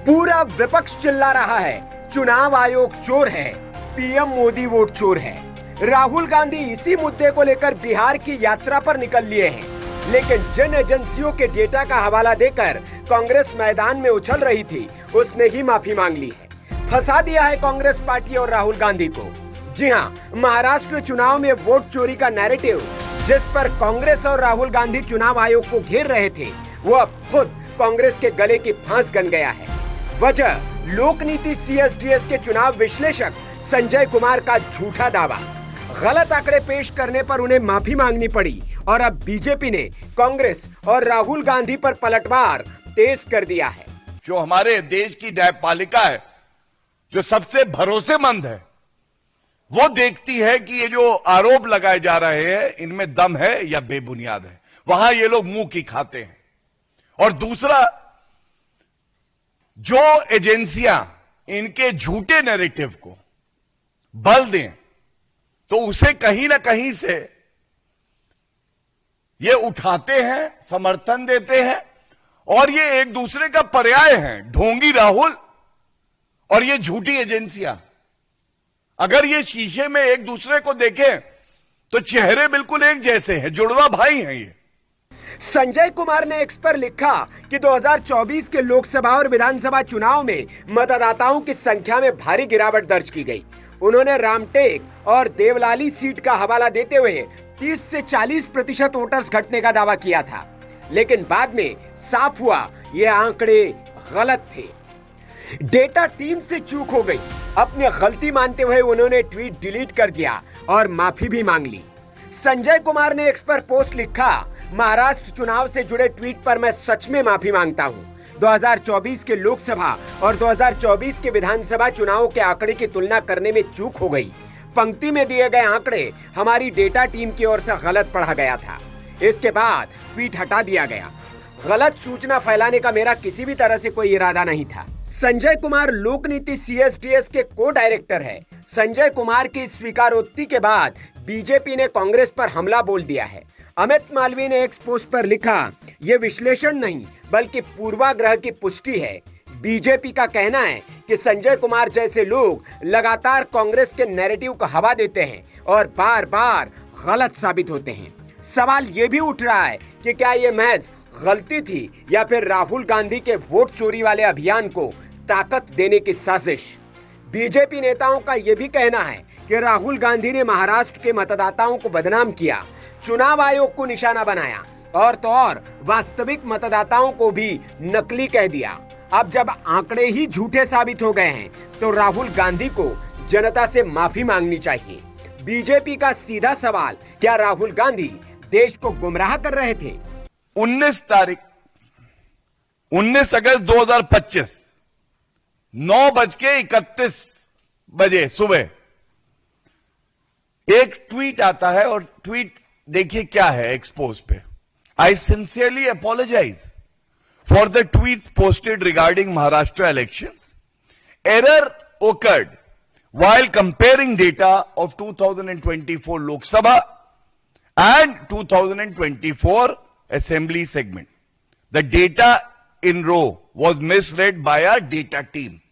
पूरा विपक्ष चिल्ला रहा है, चुनाव आयोग चोर है, पीएम मोदी वोट चोर है। राहुल गांधी इसी मुद्दे को लेकर बिहार की यात्रा पर निकल लिए हैं, लेकिन जिन एजेंसियों के डेटा का हवाला देकर कांग्रेस मैदान में उछल रही थी, उसने ही माफी मांग ली है। फंसा दिया है कांग्रेस पार्टी और राहुल गांधी को। जी हां, महाराष्ट्र चुनाव में वोट चोरी का नैरेटिव जिस पर कांग्रेस और राहुल गांधी चुनाव आयोग को घेर रहे थे, वो अब खुद कांग्रेस के गले की फांस बन गया है। वजह लोकनीति CSDS के चुनाव विश्लेषक संजय कुमार का झूठा दावा। गलत आंकड़े पेश करने पर उन्हें माफी मांगनी पड़ी और अब बीजेपी ने कांग्रेस और राहुल गांधी पर पलटवार तेज कर दिया है। जो हमारे देश की न्यायपालिका है, जो सबसे भरोसेमंद है, वो देखती है कि ये जो आरोप लगाए जा रहे हैं इनमें दम है या बेबुनियाद है। वहां ये लोग मुंह की खाते हैं। और दूसरा, जो एजेंसियां इनके झूठे नैरेटिव को बल दें तो उसे कहीं ना कहीं से ये उठाते हैं, समर्थन देते हैं और ये एक दूसरे का पर्याय हैं। ढोंगी राहुल और ये झूठी एजेंसियां, अगर ये शीशे में एक दूसरे को देखें तो चेहरे बिल्कुल एक जैसे हैं, जुड़वा भाई हैं ये। संजय कुमार ने एक्स पर लिखा कि 2024 के लोकसभा और विधानसभा चुनाव में मतदाताओं की संख्या में भारी गिरावट दर्ज की गई। उन्होंने रामटेक और देवलाली सीट का हवाला देते हुए 30 से 40% वोटर्स घटने का दावा किया था, लेकिन बाद में साफ हुआ ये आंकड़े गलत थे। डेटा टीम से चूक हो गई। अपनी गलती मानते हुए उन्होंने ट्वीट डिलीट कर दिया और माफी भी मांग ली। संजय कुमार ने एक्स पर पोस्ट लिखा, महाराष्ट्र चुनाव से जुड़े ट्वीट पर मैं सच में माफी मांगता हूं। 2024 के लोकसभा और 2024 के विधानसभा चुनावों के आंकड़े की तुलना करने में चूक हो गई। पंक्ति में दिए गए आंकड़े हमारी डेटा टीम की ओर से गलत पढ़ा गया था। इसके बाद ट्वीट हटा दिया गया। गलत सूचना फैलाने का मेरा किसी भी तरह से कोई इरादा नहीं था। संजय कुमार लोकनीति CSDS के को डायरेक्टर है। संजय कुमार की स्वीकारोक्ति के बाद बीजेपी ने कांग्रेस पर हमला बोल दिया है। अमित मालवीय ने एक पोस्ट पर लिखा, यह विश्लेषण नहीं बल्कि पूर्वाग्रह की पुष्टि है। बीजेपी का कहना है कि संजय कुमार जैसे लोग लगातार कांग्रेस के नैरेटिव को हवा देते हैं और बार बार गलत साबित होते हैं। सवाल ये भी उठ रहा है कि क्या ये महज गलती थी या फिर राहुल गांधी के वोट चोरी वाले अभियान को ताकत देने की साजिश। बीजेपी नेताओं का यह भी कहना है कि राहुल गांधी ने महाराष्ट्र के मतदाताओं को बदनाम किया, चुनाव आयोग को निशाना बनाया और तो और वास्तविक मतदाताओं को भी नकली कह दिया। अब जब आंकड़े ही झूठे साबित हो गए हैं तो राहुल गांधी को जनता से माफी मांगनी चाहिए। बीजेपी का सीधा सवाल, क्या राहुल गांधी देश को गुमराह कर रहे थे? 19 अगस्त 2025 9:31 सुबह एक ट्वीट आता है और ट्वीट देखिए क्या है एक्सपोज पे। I sincerely apologise for the tweet posted regarding Maharashtra elections. Error occurred while comparing data of 2024 Lok Sabha and 2024 Assembly segment. The data in row was misread by our data team.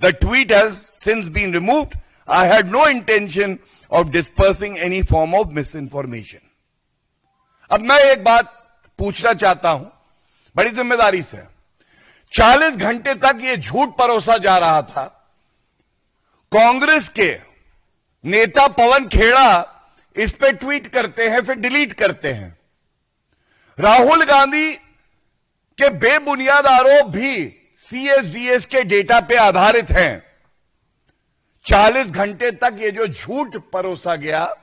The tweet has since been removed. I had no intention of dispersing any form of misinformation. अब मैं एक बात पूछना चाहता हूं बड़ी जिम्मेदारी से। 40 घंटे तक ये झूठ परोसा जा रहा था। कांग्रेस के नेता पवन खेड़ा इस पे ट्वीट करते हैं, फिर डिलीट करते हैं। राहुल गांधी के बेबुनियाद आरोप भी CSDS के डेटा पे आधारित हैं। 40 घंटे तक ये जो झूठ परोसा गया,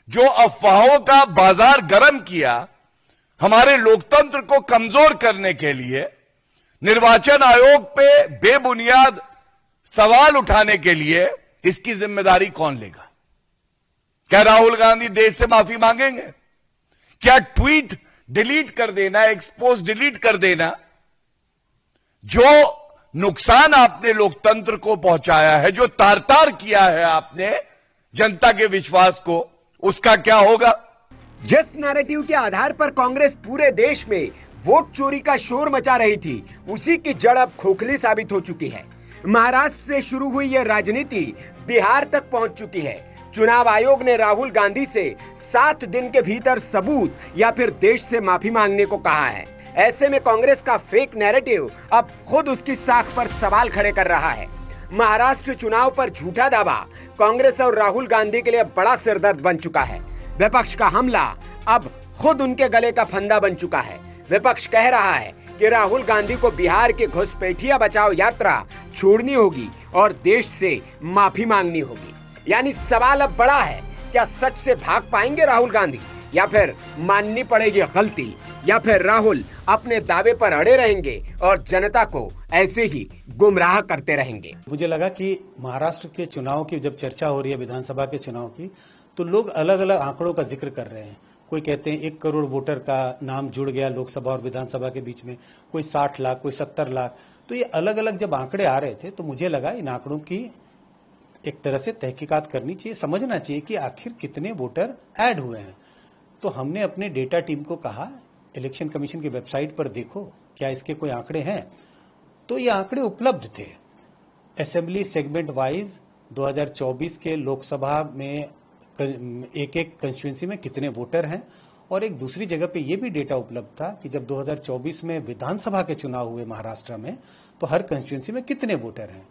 जो अफवाहों का बाजार गर्म किया, हमारे लोकतंत्र को कमजोर करने के लिए, निर्वाचन आयोग पे बेबुनियाद सवाल उठाने के लिए, इसकी जिम्मेदारी कौन लेगा? क्या राहुल गांधी देश से माफी मांगेंगे? क्या ट्वीट डिलीट कर देना, एक्सपोज डिलीट कर देना, जो नुकसान आपने लोकतंत्र को पहुंचाया है, जो तार तार किया है आपने जनता के विश्वास को, उसका क्या होगा? जिस नैरेटिव के आधार पर कांग्रेस पूरे देश में वोट चोरी का शोर मचा रही थी, उसी की जड़ अब खोखली साबित हो चुकी है। महाराष्ट्र से शुरू हुई यह राजनीति बिहार तक पहुंच चुकी है। चुनाव आयोग ने राहुल गांधी से 7 दिन के भीतर सबूत या फिर देश से माफी मांगने को कहा है। ऐसे में कांग्रेस का फेक नैरेटिव अब खुद उसकी साख पर सवाल खड़े कर रहा है। महाराष्ट्र चुनाव पर झूठा दावा कांग्रेस और राहुल गांधी के लिए बड़ा सिरदर्द बन चुका है। विपक्ष का हमला अब खुद उनके गले का फंदा बन चुका है। विपक्ष कह रहा है कि राहुल गांधी को बिहार की घुसपैठिया बचाओ यात्रा छोड़नी होगी और देश से माफी मांगनी होगी। यानी सवाल अब बड़ा है, क्या सच से भाग पाएंगे राहुल गांधी या फिर माननी पड़ेगी गलती, या फिर राहुल अपने दावे पर अड़े रहेंगे और जनता को ऐसे ही गुमराह करते रहेंगे। मुझे लगा कि महाराष्ट्र के चुनाव की जब चर्चा हो रही है, विधानसभा के चुनाव की, तो लोग अलग अलग आंकड़ों का जिक्र कर रहे हैं। कोई कहते हैं 1 करोड़ वोटर का नाम जुड़ गया लोकसभा और विधानसभा के बीच में, कोई 60 लाख, कोई 70 लाख। तो ये अलग अलग जब आंकड़े आ रहे थे तो मुझे लगा इन आंकड़ों की एक तरह से तहकीकात करनी चाहिए, समझना चाहिए कि आखिर कितने वोटर ऐड हुए हैं। तो हमने अपने डेटा टीम को कहा, इलेक्शन कमीशन की वेबसाइट पर देखो क्या इसके कोई आंकड़े हैं। तो ये आंकड़े उपलब्ध थे। असेंबली सेगमेंट वाइज 2024 के लोकसभा में एक एक कंस्टिट्यूंसी में कितने वोटर हैं, और एक दूसरी जगह पे ये भी डेटा उपलब्ध था कि जब 2024 में विधानसभा के चुनाव हुए महाराष्ट्र में तो हर कंस्टिट्यूंसी में कितने वोटर हैं।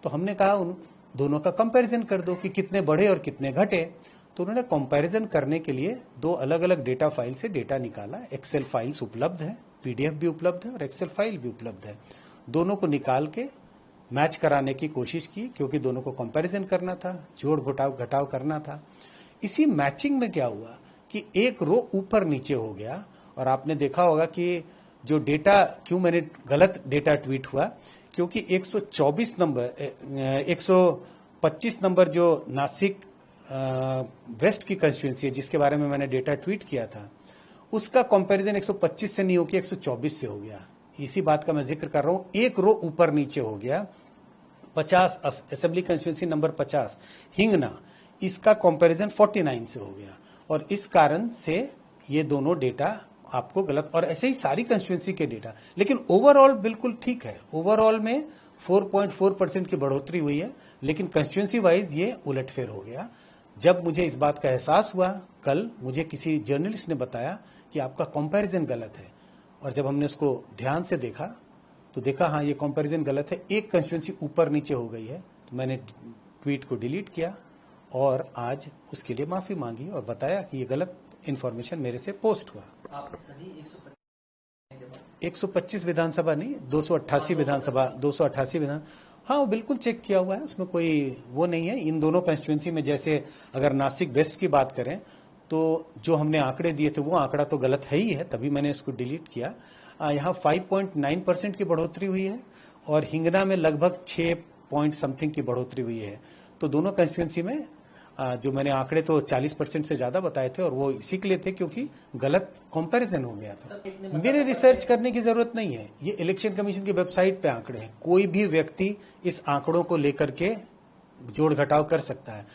तो हमने कहा उन दोनों का कंपैरिजन कर दो कि कितने बढ़े और कितने घटे। तो उन्होंने कंपैरिजन करने के लिए 2 अलग अलग डेटा फाइल से डेटा निकाला। एक्सेल फाइल्स उपलब्ध है, पीडीएफ भी उपलब्ध है और एक्सेल फाइल भी उपलब्ध है। दोनों को निकाल के मैच कराने की कोशिश की, क्योंकि दोनों को कंपैरिजन करना था, जोड़ घटाव करना था। इसी मैचिंग में क्या हुआ कि एक रो ऊपर नीचे हो गया। और आपने देखा होगा कि जो डेटा, क्यों मैंने गलत डेटा ट्वीट हुआ, क्योंकि 125 नंबर जो नासिक वेस्ट की कंस्टिट्यूंसी है जिसके बारे में मैंने डेटा ट्वीट किया था, उसका कंपैरिजन 125 से नहीं होकर 124 से हो गया। इसी बात का मैं जिक्र कर रहा हूं, एक रो ऊपर नीचे हो गया। 50 असेंबली कंस्टिट्यूंसी नंबर 50 हिंगना, इसका कंपैरिजन 49 से हो गया। और इस कारण से ये दोनों डेटा आपको गलत, और ऐसे ही सारी कंस्टिट्यूंसी के डेटा, लेकिन ओवरऑल बिल्कुल ठीक है। ओवरऑल में 4.4% की बढ़ोतरी हुई है, लेकिन कंस्टिट्यूंसी वाइज ये उलटफेर हो गया। जब मुझे इस बात का एहसास हुआ, कल मुझे किसी जर्नलिस्ट ने बताया कि आपका कंपैरिजन गलत है, और जब हमने उसको ध्यान से देखा तो देखा हाँ ये कंपैरिजन गलत है, एक कंस्टिट्यूंसी ऊपर नीचे हो गई है। तो मैंने ट्वीट को डिलीट किया और आज उसके लिए माफी मांगी और बताया कि ये गलत इन्फॉर्मेशन मेरे से पोस्ट हुआ। आपने सही 125 विधानसभा नहीं, 288 विधानसभा, 288 विधान, हाँ वो बिल्कुल चेक किया हुआ है, उसमें कोई वो नहीं है। इन दोनों कंस्टिट्यूंसी में, जैसे अगर नासिक वेस्ट की बात करें तो जो हमने आंकड़े दिए थे वो आंकड़ा तो गलत है ही है, तभी मैंने इसको डिलीट किया। यहाँ 5.9% की बढ़ोतरी हुई है और हिंगना में लगभग 6 पॉइंट समथिंग की बढ़ोतरी हुई है। तो दोनों कंस्टिट्यूंसी में जो मैंने आंकड़े तो 40% से ज्यादा बताए थे, और वो इसी के लिए थे क्योंकि गलत कंपैरिजन हो गया था। मेरे रिसर्च करने की जरूरत नहीं है, ये इलेक्शन कमीशन की वेबसाइट पे आंकड़े हैं। कोई भी व्यक्ति इस आंकड़ों को लेकर के जोड़ घटाव कर सकता है।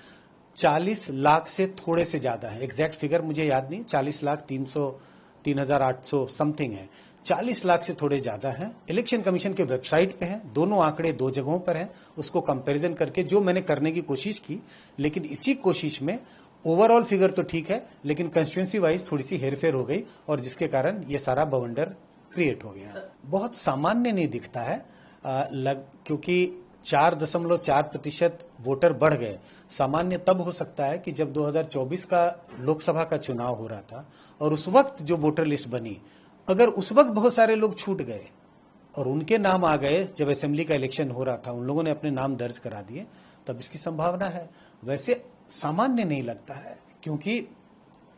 40 लाख से थोड़े से ज्यादा है, एग्जैक्ट फिगर मुझे याद नहीं, 40,300,800 समथिंग है। 40 लाख से थोड़े ज्यादा हैं, इलेक्शन कमीशन के वेबसाइट पे हैं। दोनों आंकड़े 2 जगहों पर हैं, उसको कंपैरिजन करके जो मैंने करने की कोशिश की, लेकिन इसी कोशिश में ओवरऑल फिगर तो ठीक है, लेकिन कंस्टिट्यूंसी वाइज थोड़ी सी हेरफेर हो गई और जिसके कारण ये सारा बवंडर क्रिएट हो गया। बहुत सामान्य नहीं दिखता है, क्योंकि 4.4% वोटर बढ़ गए। सामान्य तब हो सकता है कि जब 2024 का लोकसभा का चुनाव हो रहा था और उस वक्त जो वोटर लिस्ट बनी, अगर उस वक्त बहुत सारे लोग छूट गए और उनके नाम आ गए जब असेंबली का इलेक्शन हो रहा था, उन लोगों ने अपने नाम दर्ज करा दिए, तब इसकी संभावना है। वैसे सामान्य नहीं लगता है क्योंकि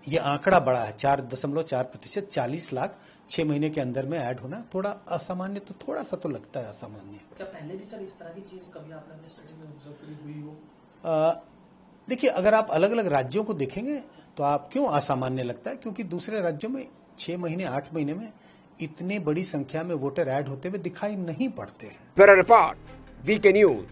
ये आंकड़ा बड़ा है, 4.4%, 40 लाख 6 महीने के अंदर में ऐड होना थोड़ा असामान्य, तो थोड़ा सा तो लगता है असामान्य। क्या पहले भी सर इस तरह की चीज कभी आपने अपनी स्टडी में ऑब्जर्व करी हुई हो? देखिए, अगर आप अलग अलग राज्यों को देखेंगे तो आप क्यों असामान्य लगता है, क्योंकि दूसरे राज्यों में 6 महीने 8 महीने में इतनी बड़ी संख्या में वोटर ऐड होते हुए दिखाई नहीं पड़ते हैं। Bureau report, VK news.